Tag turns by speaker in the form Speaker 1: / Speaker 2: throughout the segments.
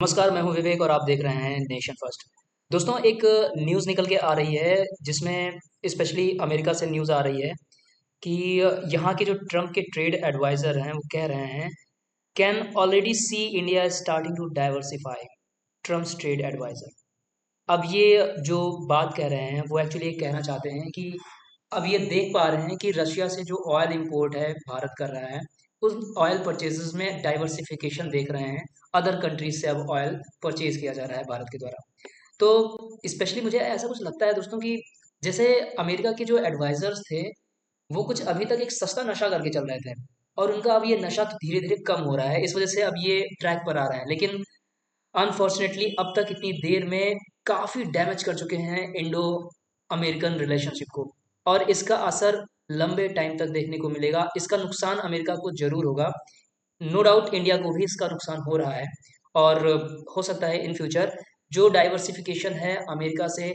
Speaker 1: नमस्कार, मैं हूँ विवेक और आप देख रहे हैं नेशन फर्स्ट। दोस्तों, एक न्यूज़ निकल के आ रही है जिसमें स्पेशली अमेरिका से न्यूज़ आ रही है कि यहाँ के जो ट्रम्प के ट्रेड एडवाइज़र हैं वो कह रहे हैं can already see India starting to diversify. Trump's trade advisor अब ये जो बात कह रहे हैं वो एक्चुअली ये कहना चाहते हैं कि अब ये देख पा रहे हैं कि रशिया से जो ऑयल इंपोर्ट है भारत कर रहा है, उस ऑयल परचेजेस में डाइवर्सिफिकेशन देख रहे हैं। अदर कंट्रीज से अब ऑयल परचेज किया जा रहा है भारत के द्वारा। तो स्पेशली मुझे ऐसा कुछ लगता है दोस्तों कि जैसे अमेरिका के जो एडवाइजर्स थे वो कुछ अभी तक एक सस्ता नशा करके चल रहे थे और उनका अब ये नशा तो धीरे धीरे कम हो रहा है, इस वजह से अब ये ट्रैक पर आ रहा है। लेकिन अनफॉर्चुनेटली अब तक इतनी देर में काफ़ी डैमेज कर चुके हैं इंडो अमेरिकन रिलेशनशिप को और इसका असर लंबे टाइम तक देखने को मिलेगा। इसका नुकसान अमेरिका को ज़रूर होगा। नो डाउट इंडिया को भी इसका नुकसान हो रहा है और हो सकता है इन फ्यूचर जो डाइवर्सिफिकेशन है अमेरिका से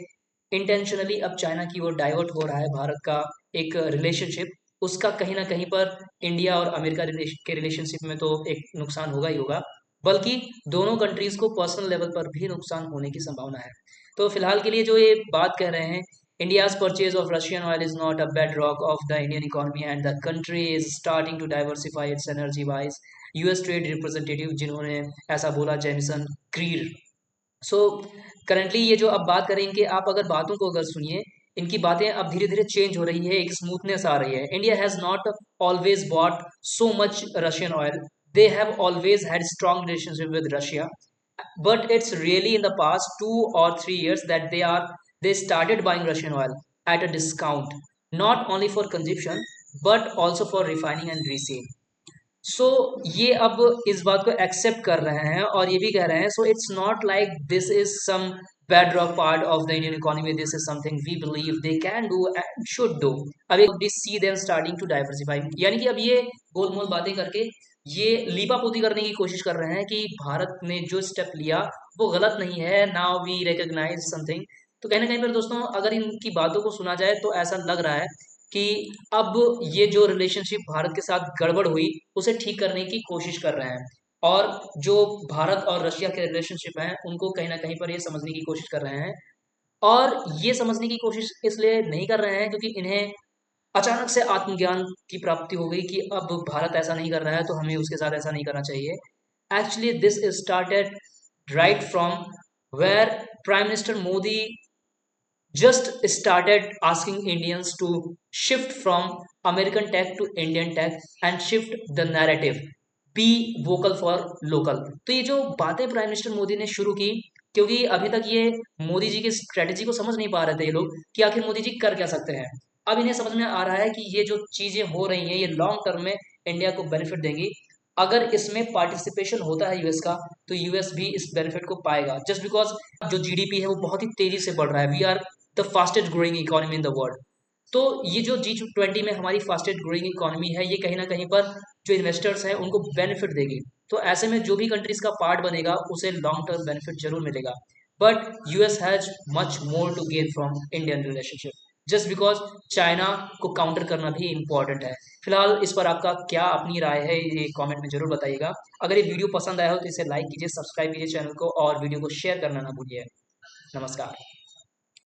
Speaker 1: इंटेंशनली अब चाइना की ओर डाइवर्ट हो रहा है भारत का एक रिलेशनशिप, उसका कहीं ना कहीं पर इंडिया और अमेरिका के रिलेशनशिप में तो एक नुकसान होगा ही होगा, बल्कि दोनों कंट्रीज को पर्सनल लेवल पर भी नुकसान होने की संभावना है। तो फिलहाल के लिए जो ये बात कह रहे हैं, India's purchase of Russian oil is not a bedrock of the Indian economy and the country is starting to diversify its energy wise। US trade representative जिन्होंने ऐसा बोला, जेमिसन क्रीर। सो करंटली ये जो अब बात करें इनके, आप अगर बातों को अगर सुनिए, इनकी बातें अब धीरे धीरे चेंज हो रही है, एक स्मूथनेस आ रही है। India has not always bought so much Russian oil, they have always had strong relationship with Russia, but it's really in the past 2 or 3 years that they started buying Russian oil at a discount, not only for consumption but also for refining and resale। सो ये अब इस बात को accept कर रहे हैं और ये भी कह रहे हैं, so it's not like this is some bedrock part of the Indian economy, this is something we believe they can do and should do। अब एक we see them starting to diversify, यानी कि अब ये गोलमोल बातें करके ये लीपापोती करने की कोशिश कर रहे हैं कि भारत ने जो स्टेप लिया वो गलत नहीं है, नाउ वी रिकॉग्नाइज समथिंग। तो कहीं ना कहीं पर दोस्तों अगर इनकी बातों को सुना जाए तो ऐसा लग रहा है कि अब ये जो रिलेशनशिप भारत के साथ गड़बड़ हुई उसे ठीक करने की कोशिश कर रहे हैं और जो भारत और रशिया के रिलेशनशिप हैं उनको कहीं ना कहीं पर ये समझने की कोशिश कर रहे हैं। और ये समझने की कोशिश इसलिए नहीं कर रहे हैं क्योंकि इन्हें अचानक से आत्मज्ञान की प्राप्ति हो गई कि अब भारत ऐसा नहीं कर रहा है तो हमें उसके साथ ऐसा नहीं करना चाहिए। Actually this is started right from where prime minister Modi just started asking Indians to shift from American tech to Indian tech and shift the narrative, be vocal for local। तो ये जो बातें प्राइम मिनिस्टर मोदी ने शुरू की, क्योंकि अभी तक ये मोदी जी की स्ट्रेटेजी को समझ नहीं पा रहे थे ये लोग कि आखिर मोदी जी कर क्या सकते हैं। अब इन्हें समझ में आ रहा है कि ये जो चीजें हो रही हैं ये लॉन्ग टर्म में इंडिया को बेनिफिट देंगी। अगर इसमें पार्टिसिपेशन होता है यूएस का तो यूएस भी इस बेनिफिट को पाएगा, जस्ट बिकॉज जो जीडीपी है वो बहुत ही तेजी से बढ़ रहा है। We are the fastest growing economy in the world. तो ये जो G20 में हमारी फास्टेस्ट ग्रोइंग इकोनॉमी है ये कहीं ना कहीं पर जो इन्वेस्टर्स हैं उनको बेनिफिट देगी। तो ऐसे में जो भी कंट्रीज का पार्ट बनेगा उसे लॉन्ग टर्म बेनिफिट जरूर मिलेगा। But US has much more to gain from Indian relationship, just because China को काउंटर करना भी इम्पॉर्टेंट है। फिलहाल इस पर आपका क्या अपनी राय है ये कमेंट में जरूर बताइएगा। अगर ये वीडियो पसंद आया हो तो इसे लाइक कीजिए, सब्सक्राइब कीजिए चैनल को और वीडियो को शेयर करना ना भूलिए। नमस्कार।